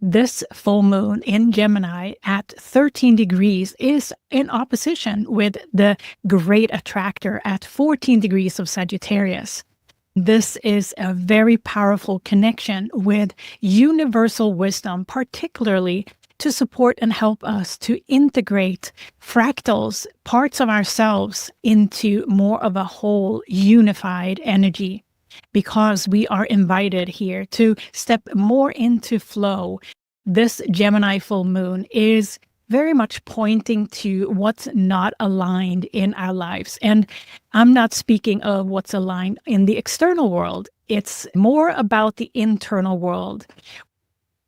This full moon in Gemini at 13 degrees is in opposition with the great attractor at 14 degrees of Sagittarius. This is a very powerful connection with universal wisdom, particularly to support and help us to integrate fractals, parts of ourselves, into more of a whole unified energy. Because we are invited here to step more into flow. This Gemini full moon is very much pointing to what's not aligned in our lives. And I'm not speaking of what's aligned in the external world. It's more about the internal world.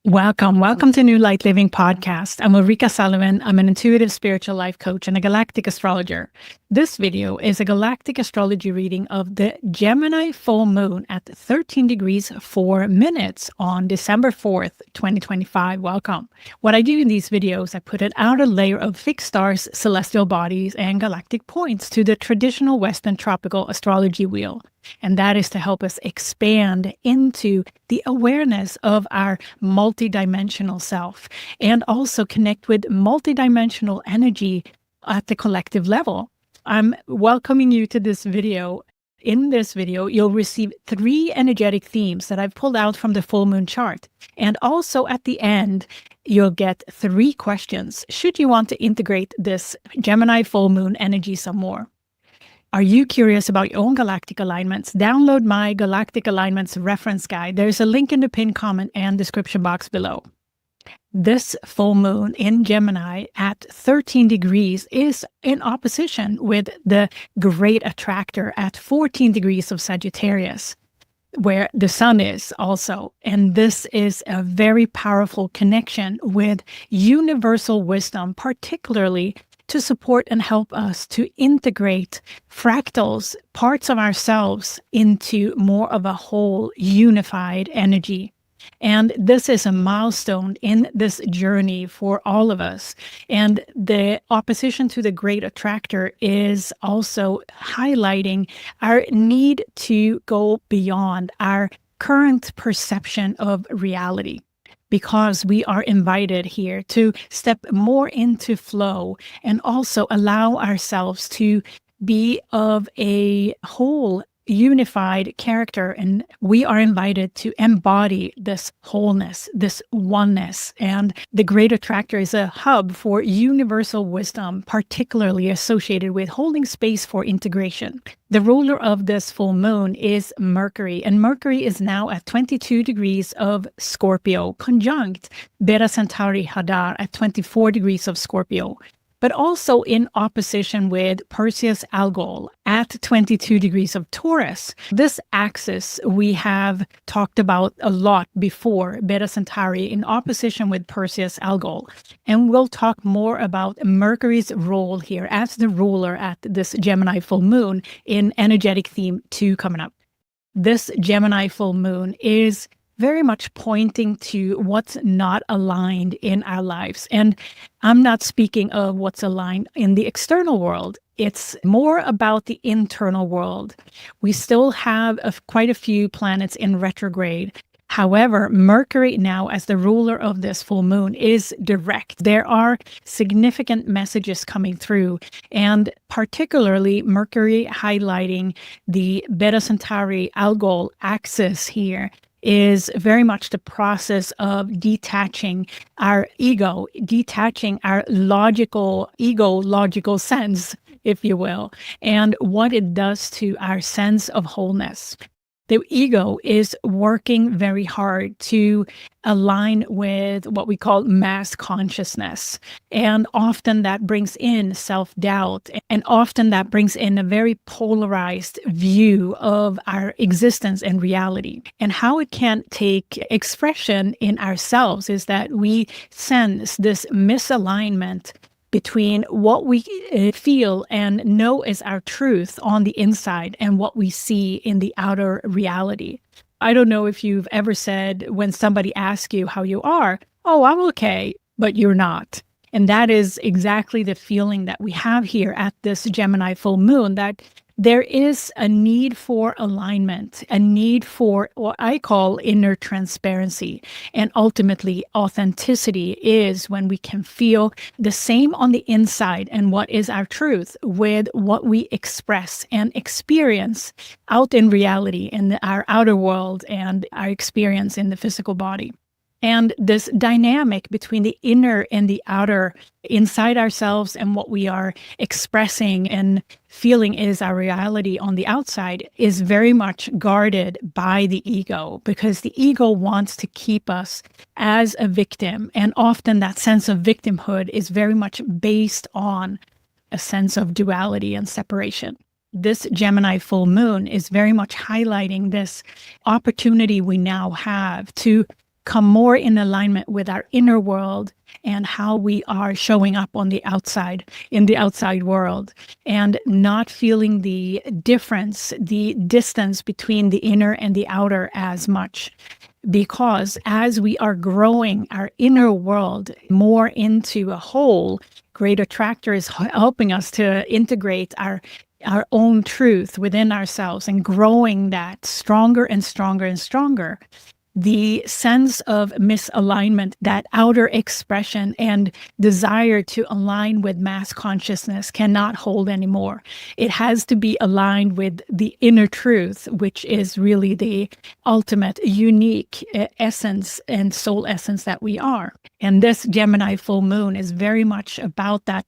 Welcome to New Light Living Podcast. I'm Ulrika Sullivan. I'm an intuitive spiritual life coach and a galactic astrologer. This video is a galactic astrology reading of the Gemini full moon at 13 degrees 4 minutes on December 4th, 2025. Welcome. What I do in these videos, I put an outer layer of fixed stars, celestial bodies, and galactic points to the traditional Western tropical astrology wheel. And that is to help us expand into the awareness of our multidimensional self and also connect with multidimensional energy at the collective level. I'm welcoming you to this video. In this video, you'll receive 3 energetic themes that I've pulled out from the full moon chart. And also at the end, you'll get 3 questions should you want to integrate this Gemini full moon energy some more. Are you curious about your own galactic alignments? Download my Galactic Alignments reference guide. There's a link in the pinned comment and description box below. This full moon in Gemini at 13 degrees is in opposition with the great attractor at 14 degrees of Sagittarius, where the sun is also. And this is a very powerful connection with universal wisdom, particularly to support and help us to integrate fractals, parts of ourselves, into more of a whole unified energy. And this is a milestone in this journey for all of us. And the opposition to the great attractor is also highlighting our need to go beyond our current perception of reality. Because we are invited here to step more into flow and also allow ourselves to be of a whole unified character. And we are invited to embody this wholeness, this oneness. And the great attractor is a hub for universal wisdom, particularly associated with holding space for integration. The ruler of this full moon is Mercury, and Mercury is now at 22 degrees of Scorpio, conjunct Beta Centauri Hadar at 24 degrees of Scorpio, but also in opposition with Perseus-Algol at 22 degrees of Taurus. This axis we have talked about a lot before, Beta Centauri in opposition with Perseus-Algol. And we'll talk more about Mercury's role here as the ruler at this Gemini full moon in energetic theme 2 coming up. This Gemini full moon is very much pointing to what's not aligned in our lives. And I'm not speaking of what's aligned in the external world. It's more about the internal world. We still have quite a few planets in retrograde. However, Mercury now as the ruler of this full moon is direct. There are significant messages coming through, and particularly Mercury highlighting the Beta Centauri Algol axis here is very much the process of detaching our ego, detaching our logical sense, if you will, and what it does to our sense of wholeness. The ego is working very hard to align with what we call mass consciousness. And often that brings in self-doubt, and often that brings in a very polarized view of our existence and reality. And how it can take expression in ourselves is that we sense this misalignment between what we feel and know is our truth on the inside and what we see in the outer reality. I don't know if you've ever said when somebody asks you how you are, "Oh, I'm okay," but you're not. And that is exactly the feeling that we have here at this Gemini full moon, that there is a need for alignment, a need for what I call inner transparency. And ultimately, authenticity is when we can feel the same on the inside and what is our truth with what we express and experience out in reality, in our outer world and our experience in the physical body. And this dynamic between the inner and the outer, inside ourselves and what we are expressing and feeling is our reality on the outside, is very much guarded by the ego, because the ego wants to keep us as a victim. And often that sense of victimhood is very much based on a sense of duality and separation. This Gemini full moon is very much highlighting this opportunity we now have to come more in alignment with our inner world and how we are showing up on the outside, in the outside world, and not feeling the difference, the distance between the inner and the outer as much. Because as we are growing our inner world more into a whole, Great Attractor is helping us to integrate our own truth within ourselves and growing that stronger and stronger and stronger. The sense of misalignment, that outer expression and desire to align with mass consciousness cannot hold anymore. It has to be aligned with the inner truth, which is really the ultimate unique essence and soul essence that we are. And this Gemini full moon is very much about that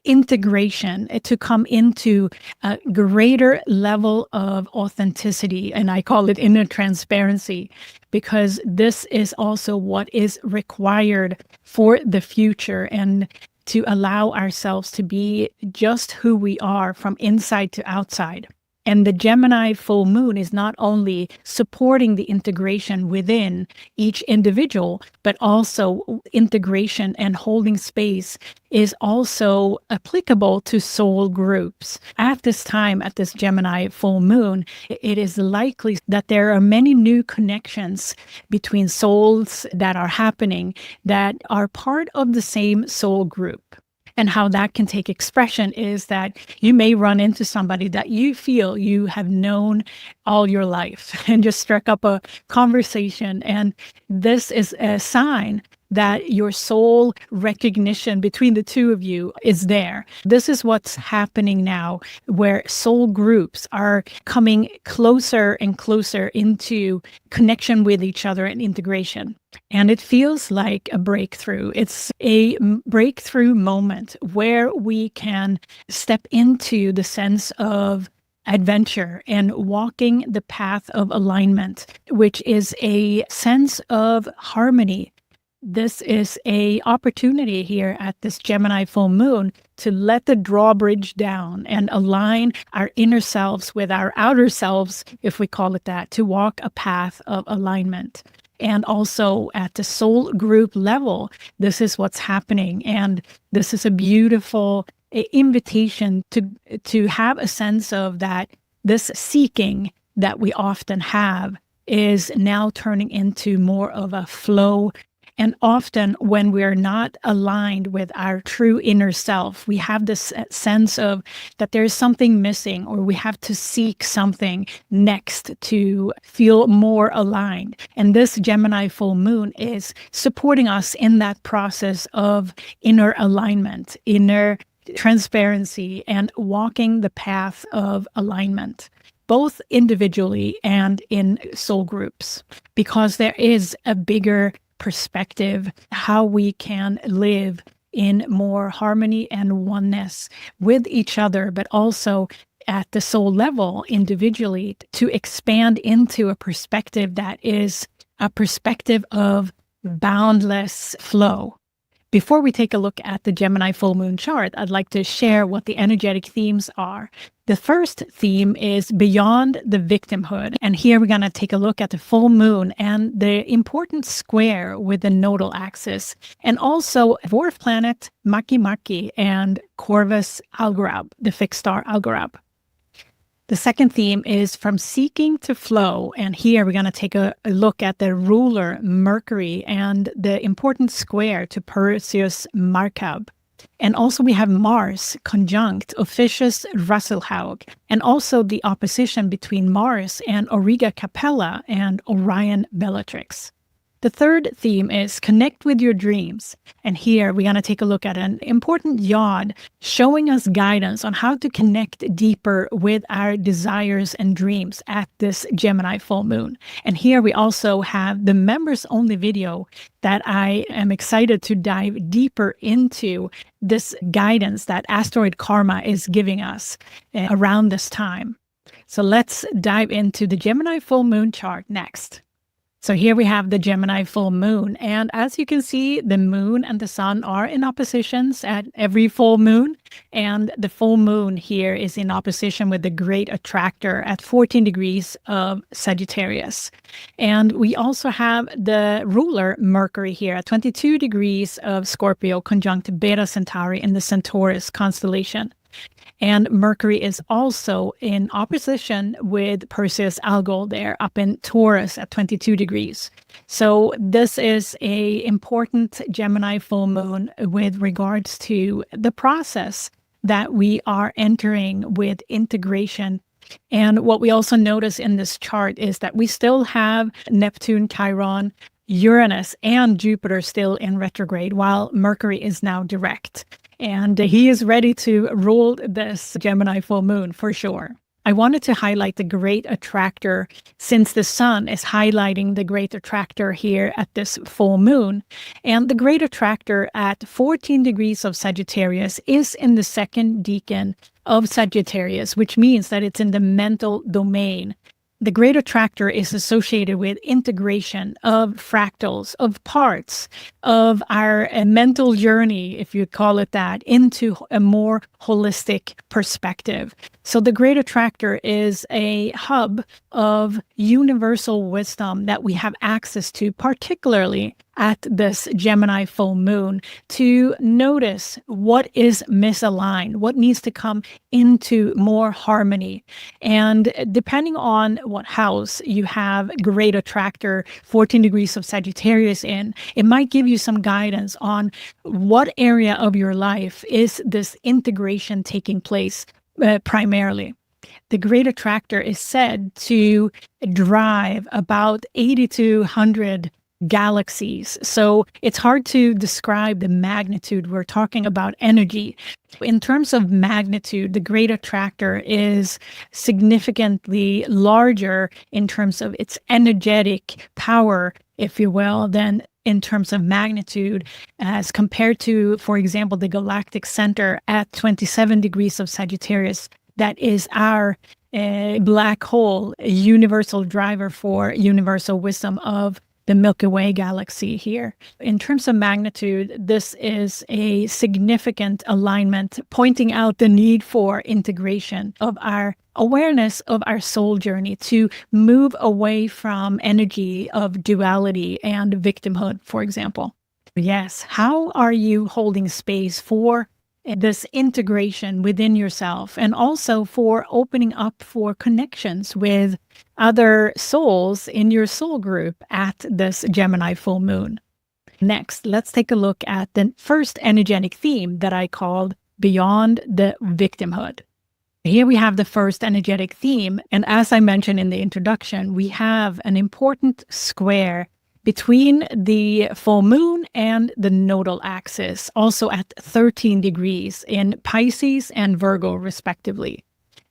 integration, to come into a greater level of authenticity. And I call it inner transparency, because this is also what is required for the future, and to allow ourselves to be just who we are from inside to outside. And the Gemini full moon is not only supporting the integration within each individual, but also integration and holding space is also applicable to soul groups. At this time, at this Gemini full moon, it is likely that there are many new connections between souls that are happening that are part of the same soul group. And how that can take expression is that you may run into somebody that you feel you have known all your life and just struck up a conversation. And this is a sign that your soul recognition between the two of you is there. This is what's happening now, where soul groups are coming closer and closer into connection with each other and integration. And it feels like a breakthrough. It's a breakthrough moment where we can step into the sense of adventure and walking the path of alignment, which is a sense of harmony. This is a opportunity here at this Gemini full moon to let the drawbridge down and align our inner selves with our outer selves, if we call it that, to walk a path of alignment. And also at the soul group level, this is what's happening. And this is a beautiful invitation to have a sense of that this seeking that we often have is now turning into more of a flow. And often when we're not aligned with our true inner self, we have this sense of that there's something missing, or we have to seek something next to feel more aligned. And this Gemini full moon is supporting us in that process of inner alignment, inner transparency, and walking the path of alignment, both individually and in soul groups, because there is a bigger perspective, how we can live in more harmony and oneness with each other, but also at the soul level individually, to expand into a perspective that is a perspective of boundless flow. Before we take a look at the Gemini full moon chart, I'd like to share what the energetic themes are. The first theme is beyond the victimhood. And here we're going to take a look at the full moon and the important square with the Nodal Axis, and also dwarf planet MakeMake and Corvus-Algorab, the fixed star Algorab. The second theme is from seeking to flow. And here we're going to take a look at the ruler Mercury and the important square to Pegasus-Markab. And also we have Mars conjunct Ophiuchus-Rasalhauge, and also the opposition between Mars and Auriga Capella and Orion Bellatrix. The third theme is connect with your dreams. And here we're going to take a look at an important yod showing us guidance on how to connect deeper with our desires and dreams at this Gemini full moon. And here we also have the members only video that I am excited to dive deeper into this guidance that asteroid karma is giving us around this time. So let's dive into the Gemini full moon chart next. So here we have the Gemini full moon. And as you can see, the moon and the sun are in oppositions at every full moon. And the full moon here is in opposition with the great attractor at 14 degrees of Sagittarius. And we also have the ruler Mercury here at 22 degrees of Scorpio conjunct Beta Centauri in the Centaurus constellation. And Mercury is also in opposition with Perseus-Algol there up in Taurus at 22 degrees. So this is an important Gemini full moon with regards to the process that we are entering with integration. And what we also notice in this chart is that we still have Neptune, Chiron, Uranus, and Jupiter still in retrograde, while Mercury is now direct. And he is ready to rule this Gemini full moon for sure. I wanted to highlight the great attractor since the sun is highlighting the great attractor here at this full moon. And the great attractor at 14 degrees of Sagittarius is in the second decan of Sagittarius, which means that it's in the mental domain. The great attractor is associated with integration of fractals, of parts of our mental journey, if you call it that, into a more holistic perspective. So the great attractor is a hub of universal wisdom that we have access to, particularly at this Gemini full moon, to notice what is misaligned, what needs to come into more harmony. And depending on what house you have great attractor 14 degrees of Sagittarius in, it might give you some guidance on what area of your life is this integration taking place primarily. The great attractor is said to drive about 80 to 100 galaxies. So it's hard to describe the magnitude. We're talking about energy. In terms of magnitude, the great attractor is significantly larger in terms of its energetic power, if you will, than in terms of magnitude as compared to, for example, the galactic center at 27 degrees of Sagittarius. That is our black hole, a universal driver for universal wisdom of the Milky Way galaxy here. In terms of magnitude, this is a significant alignment pointing out the need for integration of our awareness of our soul journey to move away from energy of duality and victimhood, for example. Yes, how are you holding space for this integration within yourself, and also for opening up for connections with other souls in your soul group at this Gemini full moon? Next, let's take a look at the first energetic theme that I called Beyond the Victimhood. Here we have the first energetic theme, and as I mentioned in the introduction, we have an important square between the full moon and the nodal axis, also at 13 degrees in Pisces and Virgo, respectively.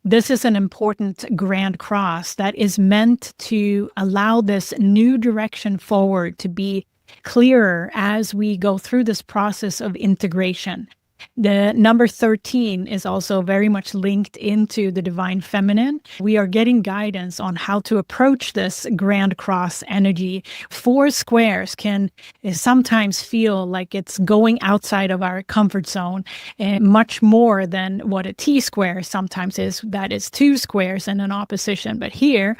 This is an important grand cross that is meant to allow this new direction forward to be clearer as we go through this process of integration. The number 13 is also very much linked into the divine feminine. We are getting guidance on how to approach this grand cross energy. 4 squares can sometimes feel like it's going outside of our comfort zone, much more than what a T-square sometimes is. That is 2 squares in an opposition. But here,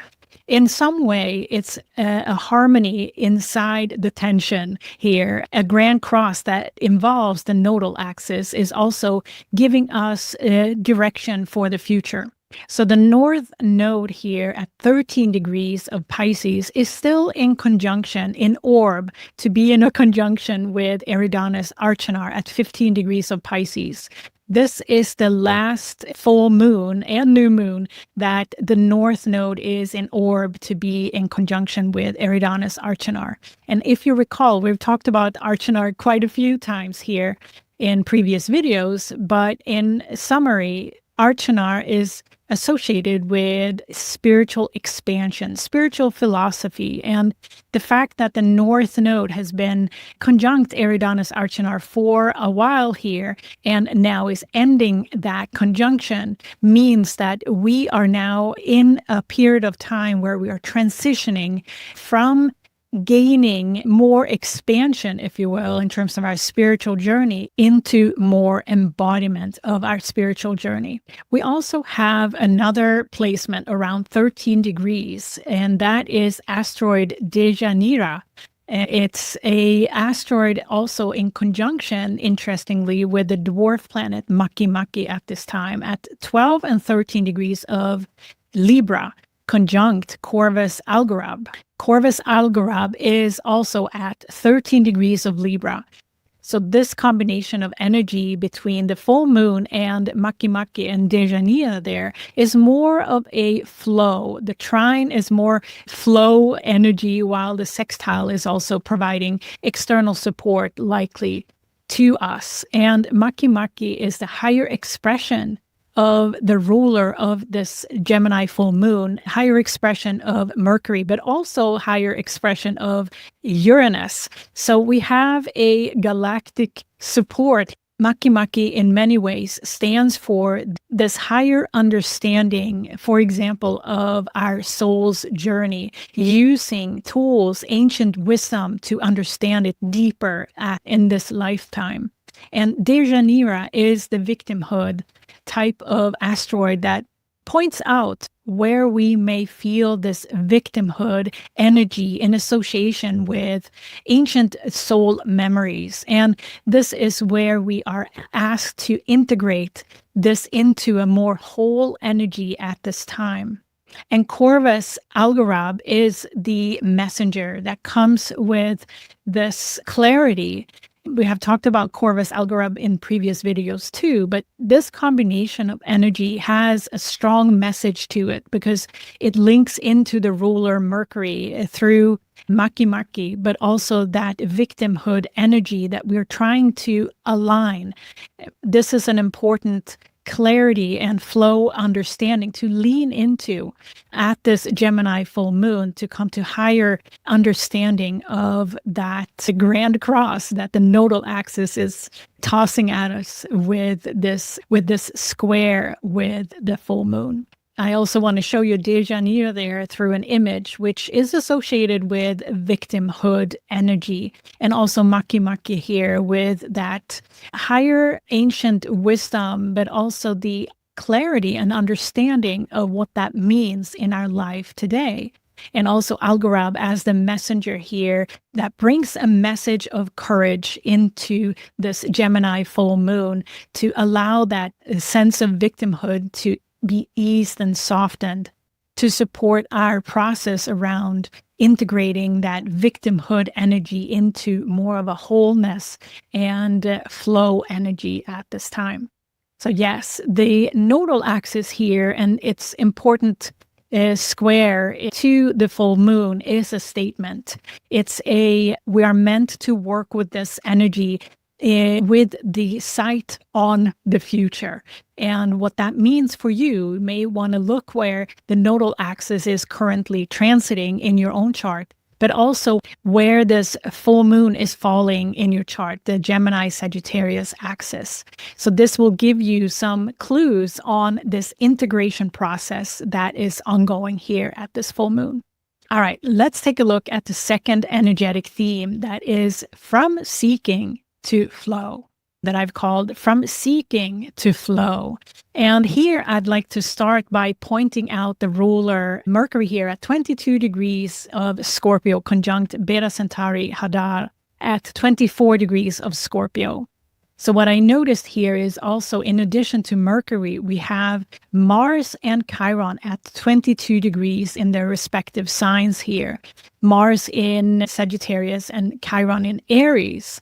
in some way, it's a harmony inside the tension here. A grand cross that involves the nodal axis is also giving us a direction for the future. So the north node here at 13 degrees of Pisces is still in conjunction, in orb, to be in a conjunction with Eridanus Archenar at 15 degrees of Pisces. This is the last full moon and new moon that the north node is in orb to be in conjunction with Eridanus Archenar. And if you recall, we've talked about Archenar quite a few times here in previous videos, but in summary, Archenar is associated with spiritual expansion, spiritual philosophy, and the fact that the north node has been conjunct Eridanus Archenar for a while here and now is ending that conjunction means that we are now in a period of time where we are transitioning from gaining more expansion, if you will, in terms of our spiritual journey into more embodiment of our spiritual journey. We also have another placement around 13 degrees, and that is asteroid Deianira. It's a asteroid also in conjunction, interestingly, with the dwarf planet MakeMake at this time at 12 and 13 degrees of Libra, conjunct Corvus-Algorab. Corvus-Algorab is also at 13 degrees of Libra. So this combination of energy between the full moon and MakeMake and Deianira there is more of a flow. The trine is more flow energy, while the sextile is also providing external support likely to us. And MakeMake is the higher expression of the ruler of this Gemini full moon, higher expression of Mercury, but also higher expression of Uranus. So we have a galactic support. MakeMake in many ways stands for this higher understanding, for example, of our soul's journey, using tools, ancient wisdom to understand it deeper in this lifetime. And Deianira is the victimhood type of asteroid that points out where we may feel this victimhood energy in association with ancient soul memories. And this is where we are asked to integrate this into a more whole energy at this time. And Corvus-Algorab is the messenger that comes with this clarity. We have talked about Corvus-Algorab in previous videos too, but this combination of energy has a strong message to it because it links into the ruler Mercury through MakeMake, but also that victimhood energy that we're trying to align. This is an important clarity and flow understanding to lean into at this Gemini full moon to come to higher understanding of that grand cross that the Nodal Axis is tossing at us with this square with the full moon. I also want to show you Deianira there through an image, which is associated with victimhood energy, and also MakeMake here with that higher ancient wisdom, but also the clarity and understanding of what that means in our life today. And also Algorab as the messenger here that brings a message of courage into this Gemini full moon to allow that sense of victimhood to be eased and softened to support our process around integrating that victimhood energy into more of a wholeness and flow energy at this time. So yes, the nodal axis here and its important square to the full moon is a statement. We are meant to work with this energy with the sight on the future. And what that means for you may want to look where the nodal axis is currently transiting in your own chart, but also where this full moon is falling in your chart, the Gemini-Sagittarius axis. So this will give you some clues on this integration process that is ongoing here at this full moon. All right, let's take a look at the second energetic theme that is from seeking to flow, that I've called From Seeking to Flow. And here I'd like to start by pointing out the ruler Mercury here at 22 degrees of Scorpio, conjunct Beta Centauri Hadar at 24 degrees of Scorpio. So what I noticed here is also, in addition to Mercury, we have Mars and Chiron at 22 degrees in their respective signs here. Mars in Sagittarius and Chiron in Aries.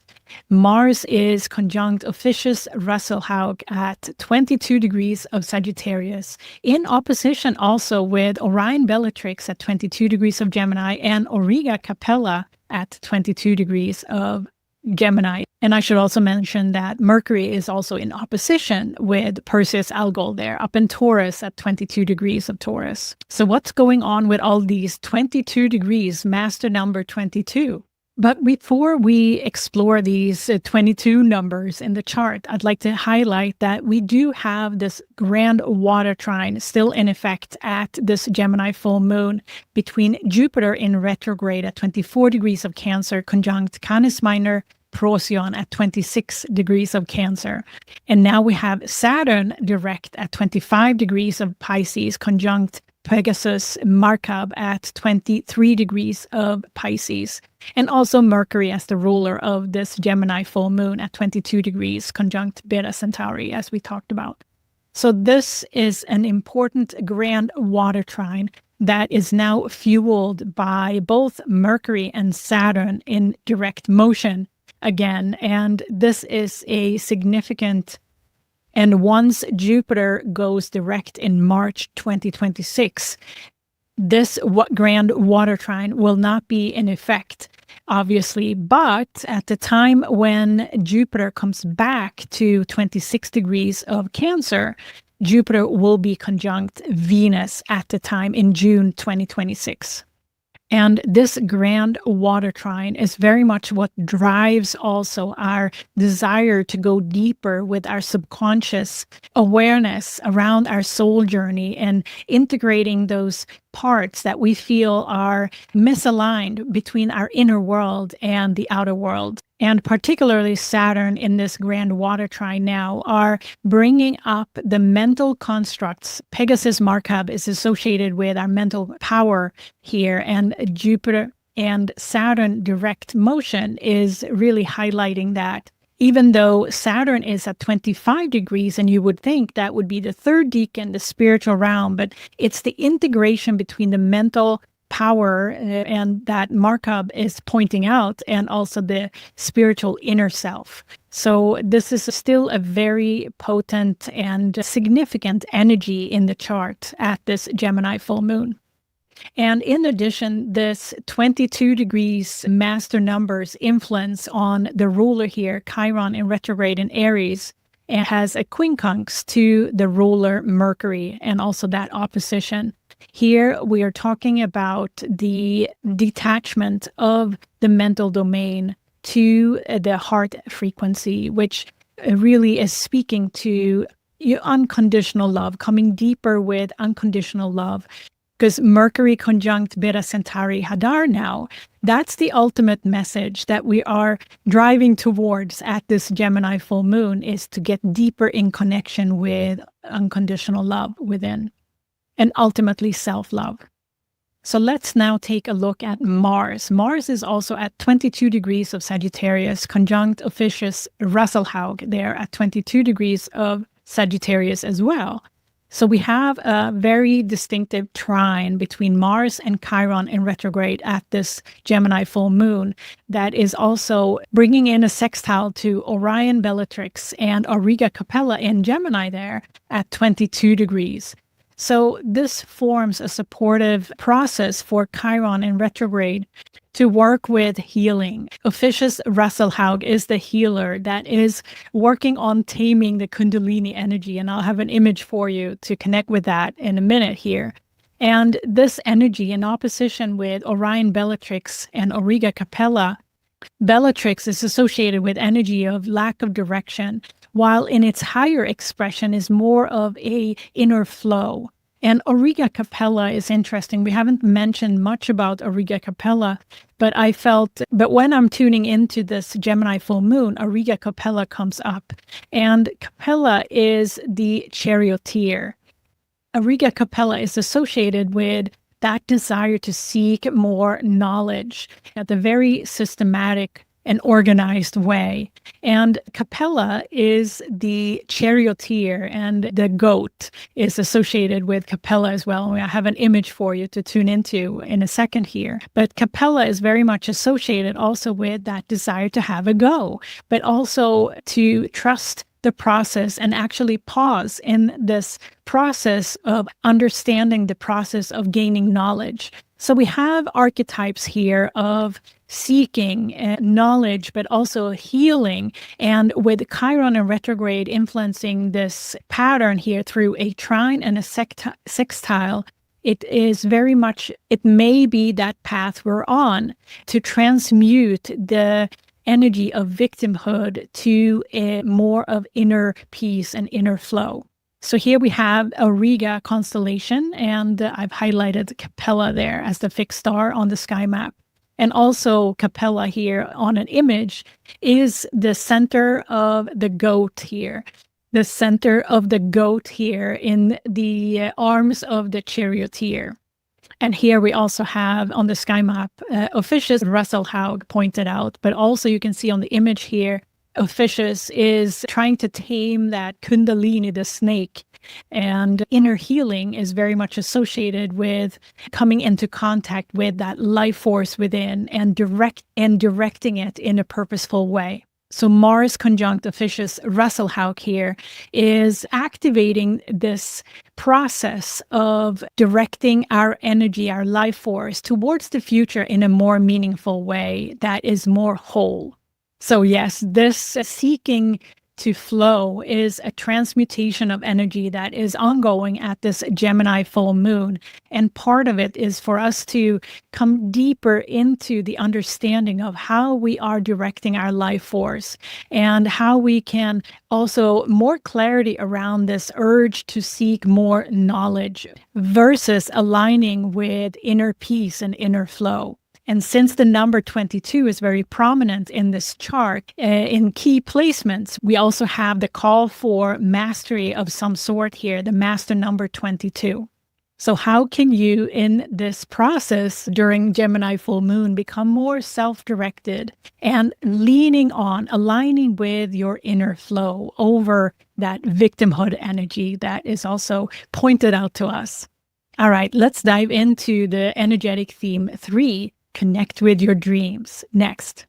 Mars is conjunct Ophiuchus-Rasalhauge at 22 degrees of Sagittarius, in opposition also with Orion Bellatrix at 22 degrees of Gemini and Auriga Capella at 22 degrees of Gemini. And I should also mention that Mercury is also in opposition with Perseus-Algol there, up in Taurus at 22 degrees of Taurus. So what's going on with all these 22 degrees, master number 22? But before we explore these 22 numbers in the chart, I'd like to highlight that we do have this grand water trine still in effect at this Gemini full moon between Jupiter in retrograde at 24 degrees of Cancer, conjunct Canis Minor Procyon at 26 degrees of Cancer. And now we have Saturn direct at 25 degrees of Pisces, conjunct Pegasus-Markab at 23 degrees of Pisces, and also Mercury as the ruler of this Gemini full moon at 22 degrees, conjunct Beta Centauri, as we talked about. So this is an important grand water trine that is now fueled by both Mercury and Saturn in direct motion again, and this is a significant. And once Jupiter goes direct in March 2026, this grand water trine will not be in effect, obviously. But at the time when Jupiter comes back to 26 degrees of Cancer, Jupiter will be conjunct Venus at the time in June 2026. And this grand water trine is very much what drives also our desire to go deeper with our subconscious awareness around our soul journey and integrating those parts that we feel are misaligned between our inner world and the outer world. And particularly Saturn in this grand water trine now are bringing up the mental constructs. Pegasus-Markab is associated with our mental power here, and Jupiter and Saturn direct motion is really highlighting that. Even though Saturn is at 25 degrees, and you would think that would be the third decan, the spiritual realm, but it's the integration between the mental power and that Markab is pointing out, and also the spiritual inner self. So this is still a very potent and significant energy in the chart at this Gemini full moon. And in addition, this 22 degrees master numbers influence on the ruler here, Chiron in retrograde in Aries, and has a quincunx to the ruler Mercury, and also that opposition. Here we are talking about the detachment of the mental domain to the heart frequency, which really is speaking to unconditional love, coming deeper with unconditional love. Because Mercury conjunct Beta Centauri Hadar now, that's the ultimate message that we are driving towards at this Gemini full moon, is to get deeper in connection with unconditional love within, and ultimately self-love. So let's now take a look at Mars. Mars is also at 22 degrees of Sagittarius, conjunct Ophiuchus-Rasalhauge there at 22 degrees of Sagittarius as well. So we have a very distinctive trine between Mars and Chiron in retrograde at this Gemini full moon that is also bringing in a sextile to Orion Bellatrix and Auriga Capella in Gemini there at 22 degrees. So this forms a supportive process for Chiron in retrograde to work with healing. Ophiuchus-Rasalhauge is the healer that is working on taming the Kundalini energy, and I'll have an image for you to connect with that in a minute here. And this energy in opposition with Orion Bellatrix and Auriga Capella, Bellatrix is associated with energy of lack of direction, while in its higher expression is more of a inner flow. And Auriga Capella is interesting. We haven't mentioned much about Auriga Capella, but when I'm tuning into this Gemini full moon, Auriga Capella comes up. And Capella is the charioteer. Auriga Capella is associated with that desire to seek more knowledge, at the very systematic an organized way. And Capella is the charioteer, and the goat is associated with Capella as well. I have an image for you to tune into in a second here. But Capella is very much associated also with that desire to have a go, but also to trust the process and actually pause in this process of understanding the process of gaining knowledge. So we have archetypes here of seeking knowledge, but also healing. And with Chiron and retrograde influencing this pattern here through a trine and a sextile, it is very much, it may be that path we're on to transmute the energy of victimhood to a more of inner peace and inner flow. So here we have a Riga constellation, and I've highlighted Capella there as the fixed star on the sky map. And also Capella here on an image is the center of the goat here. The center of the goat here in the arms of the charioteer. And here we also have on the sky map, Ophiuchus-Rasalhauge pointed out, but also you can see on the image here, Ophiuchus is trying to tame that Kundalini, the snake. And inner healing is very much associated with coming into contact with that life force within and directing it in a purposeful way. So Mars conjunct Ophiuchus-Rasalhauge here is activating this process of directing our energy, our life force towards the future in a more meaningful way that is more whole. So yes, this seeking to flow is a transmutation of energy that is ongoing at this Gemini full moon. And part of it is for us to come deeper into the understanding of how we are directing our life force and how we can also more clarity around this urge to seek more knowledge versus aligning with inner peace and inner flow. And since the number 22 is very prominent in this chart, in key placements, we also have the call for mastery of some sort here, the master number 22. So how can you, in this process during Gemini full moon, become more self-directed and aligning with your inner flow over that victimhood energy that is also pointed out to us? All right, let's dive into the energetic theme 3. Connect with your dreams next.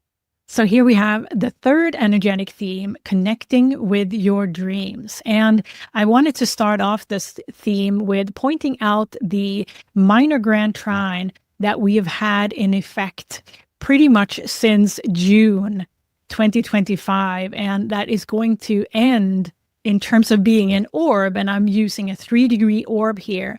So here we have the third energetic theme, connecting with your dreams. And I wanted to start off this theme with pointing out the minor grand trine that we have had in effect pretty much since June 2025. And that is going to end in terms of being an orb. And I'm using a 3-degree orb here.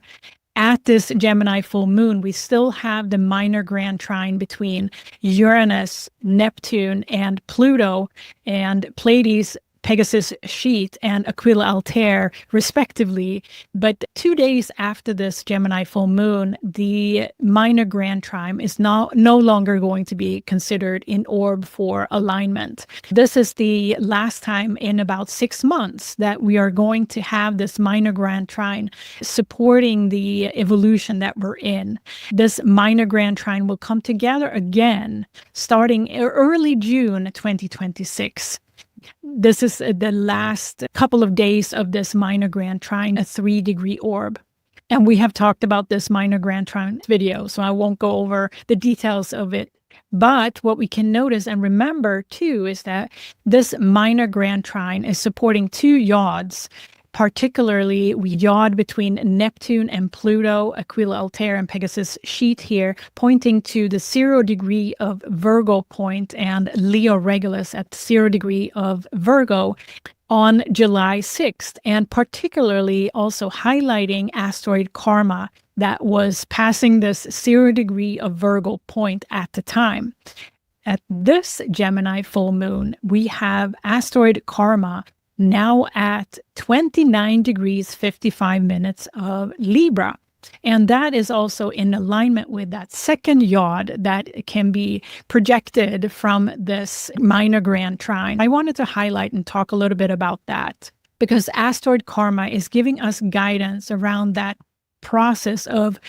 At this Gemini full moon, we still have the minor grand trine between Uranus, Neptune, and Pluto, and Pleiades, Pegasus sheet, and Aquila Altair, respectively. But 2 days after this Gemini full moon, the minor grand trine is no longer going to be considered in orb for alignment. This is the last time in about 6 months that we are going to have this minor grand trine supporting the evolution that we're in. This minor grand trine will come together again starting early June 2026. This is the last couple of days of this minor grand trine, a 3-degree orb. And we have talked about this minor grand trine video, so I won't go over the details of it. But what we can notice and remember too is that this minor grand trine is supporting 2 yods. Particularly, we yod between Neptune and Pluto, Aquila Altair and Pegasus sheet here, pointing to the 0 degree of Virgo point and Leo Regulus at 0 degree of Virgo on July 6th, and particularly also highlighting asteroid Karma that was passing this 0 degree of Virgo point at the time. At this Gemini full moon, we have asteroid Karma now at 29 degrees 55 minutes of Libra. And that is also in alignment with that second yod that can be projected from this minor grand trine. I wanted to highlight and talk a little bit about that because asteroid Karma is giving us guidance around that process of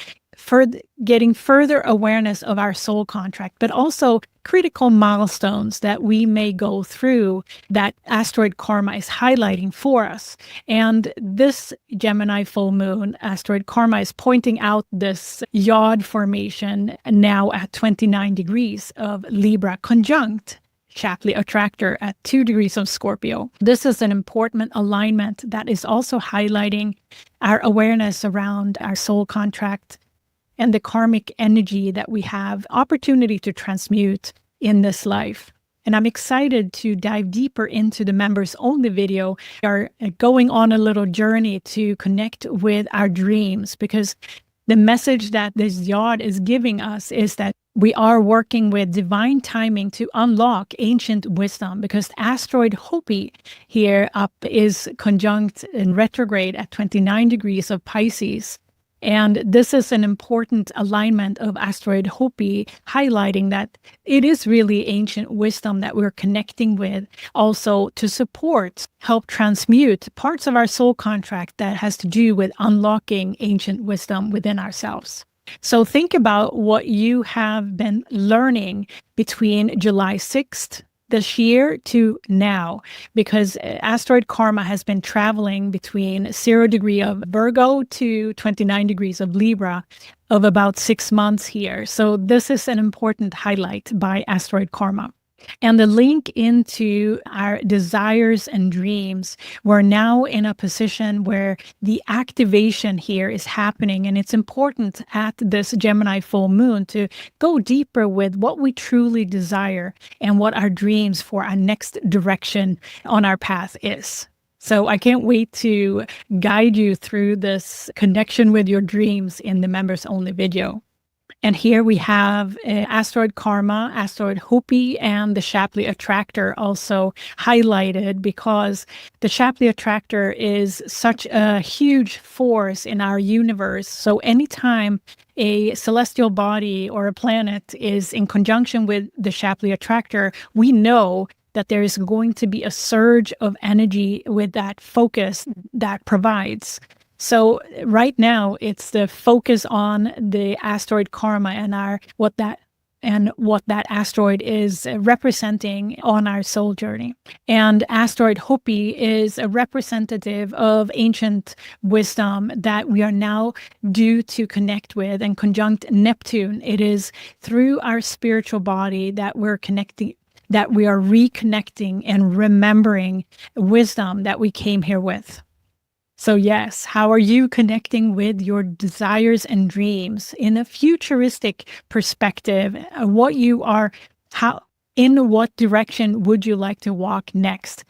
getting further awareness of our soul contract, but also critical milestones that we may go through that asteroid karma is highlighting for us. And this Gemini full moon, asteroid karma, is pointing out this yod formation now at 29 degrees of Libra conjunct Shapley Attractor at 2 degrees of Scorpio. This is an important alignment that is also highlighting our awareness around our soul contract and the karmic energy that we have opportunity to transmute in this life. And I'm excited to dive deeper into the members only video. We are going on a little journey to connect with our dreams, because the message that this yod is giving us is that we are working with divine timing to unlock ancient wisdom, because asteroid Hopi here up is conjunct in retrograde at 29 degrees of Pisces. And this is an important alignment of asteroid Hopi, highlighting that it is really ancient wisdom that we're connecting with, also to support, help transmute parts of our soul contract that has to do with unlocking ancient wisdom within ourselves. So think about what you have been learning between July 6th this year to now, because asteroid karma has been traveling between 0 degree of Virgo to 29 degrees of Libra of about 6 months here. So this is an important highlight by asteroid karma. And the link into our desires and dreams, we're now in a position where the activation here is happening. And it's important at this Gemini full moon to go deeper with what we truly desire and what our dreams for our next direction on our path is. So I can't wait to guide you through this connection with your dreams in the members only video. And here we have asteroid karma, asteroid Hopi, and the Shapley Attractor also highlighted, because the Shapley Attractor is such a huge force in our universe. So anytime a celestial body or a planet is in conjunction with the Shapley Attractor, we know that there is going to be a surge of energy with that focus that provides. So right now, it's the focus on the asteroid karma and what that asteroid is representing on our soul journey. And asteroid Hopi is a representative of ancient wisdom that we are now due to connect with, and conjunct Neptune. It is through our spiritual body that we're connecting, that we are reconnecting and remembering wisdom that we came here with. So yes, how are you connecting with your desires and dreams in a futuristic perspective? In what direction would you like to walk next?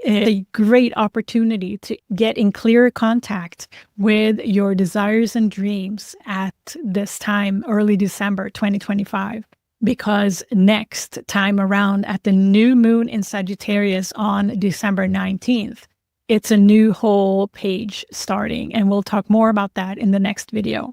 It's a great opportunity to get in clearer contact with your desires and dreams at this time, early December 2025. Because next time around at the new moon in Sagittarius on December 19th, it's a new whole page starting, and we'll talk more about that in the next video.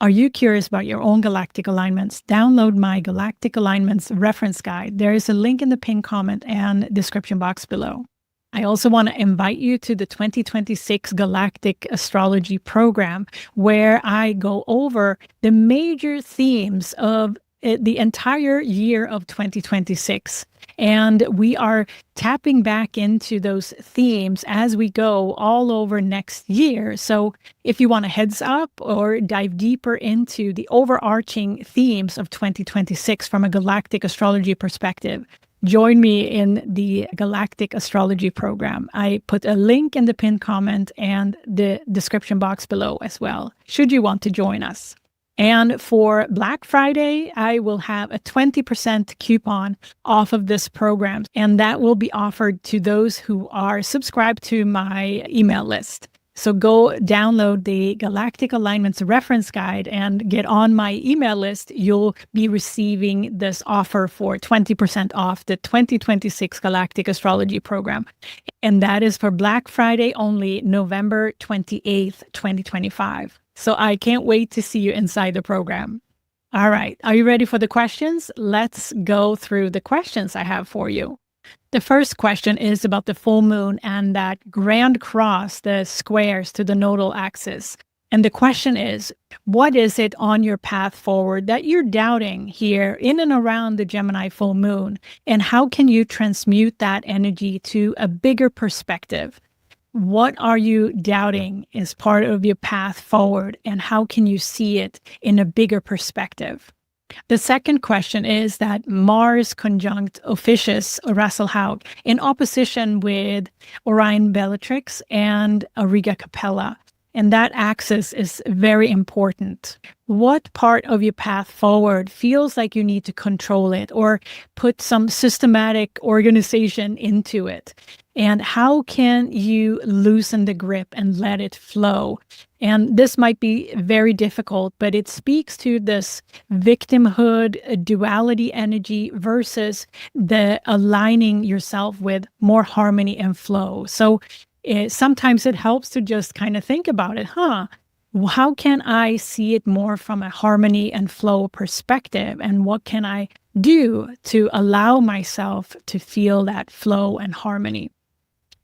Are you curious about your own galactic alignments? Download my Galactic Alignments reference guide. There is a link in the pinned comment and description box below. I also want to invite you to the 2026 Galactic Astrology program, where I go over the major themes of the entire year of 2026. And we are tapping back into those themes as we go all over next year. So if you want a heads up or dive deeper into the overarching themes of 2026 from a galactic astrology perspective, join me in the Galactic Astrology program. I put a link in the pinned comment and the description box below as well, should you want to join us. And for Black Friday, I will have a 20% coupon off of this program, and that will be offered to those who are subscribed to my email list. So go download the Galactic Alignments reference guide and get on my email list. You'll be receiving this offer for 20% off the 2026 Galactic Astrology program. And that is for Black Friday only, November 28th, 2025. So I can't wait to see you inside the program. All right. Are you ready for the questions? Let's go through the questions I have for you. The first question is about the full moon and that grand cross, the squares to the nodal axis. And the question is, what is it on your path forward that you're doubting here in and around the Gemini full moon? And how can you transmute that energy to a bigger perspective? What are you doubting is part of your path forward, and how can you see it in a bigger perspective? The second question is that Mars conjunct Ophiuchus-Rasalhauge in opposition with Orion Bellatrix and Auriga Capella. And that axis is very important. What part of your path forward feels like you need to control it or put some systematic organization into it? And how can you loosen the grip and let it flow? And this might be very difficult, but it speaks to this victimhood, duality energy versus the aligning yourself with more harmony and flow. So sometimes it helps to just kind of think about it, how can I see it more from a harmony and flow perspective? And what can I do to allow myself to feel that flow and harmony?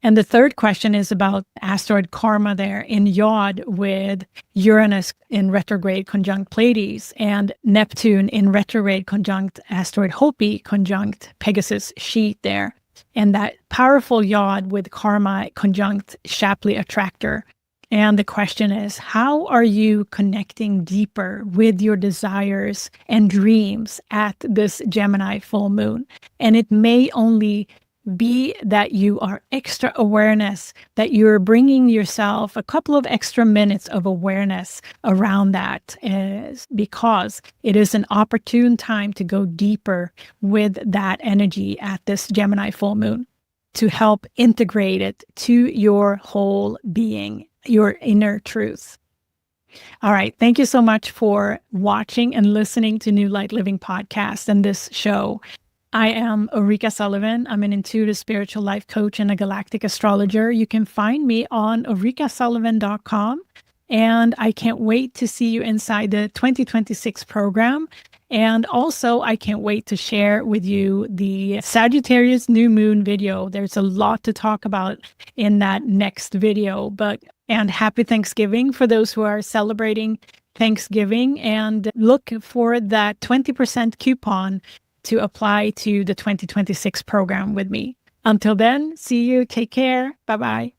And the third question is about asteroid karma there in Yod with Uranus in retrograde conjunct Pleiades and Neptune in retrograde conjunct asteroid Hopi conjunct Pegasus sheet there. And that powerful Yod with karma conjunct Shapley Attractor. And the question is, how are you connecting deeper with your desires and dreams at this Gemini full moon? And it may only be that you are extra awareness, that you're bringing yourself a couple of extra minutes of awareness around that, is because it is an opportune time to go deeper with that energy at this Gemini full moon to help integrate it to your whole being, your inner truth. All right. Thank you so much for watching and listening to New Light Living Podcast and this show. I am Ulrika Sullivan. I'm an intuitive spiritual life coach and a galactic astrologer. You can find me on ulrikasullivan.com. And I can't wait to see you inside the 2026 program. And also, I can't wait to share with you the Sagittarius new moon video. There's a lot to talk about in that next video. And happy Thanksgiving for those who are celebrating Thanksgiving. And look for that 20% coupon to apply to the 2026 program with me. Until then, see you. Take care. Bye-bye.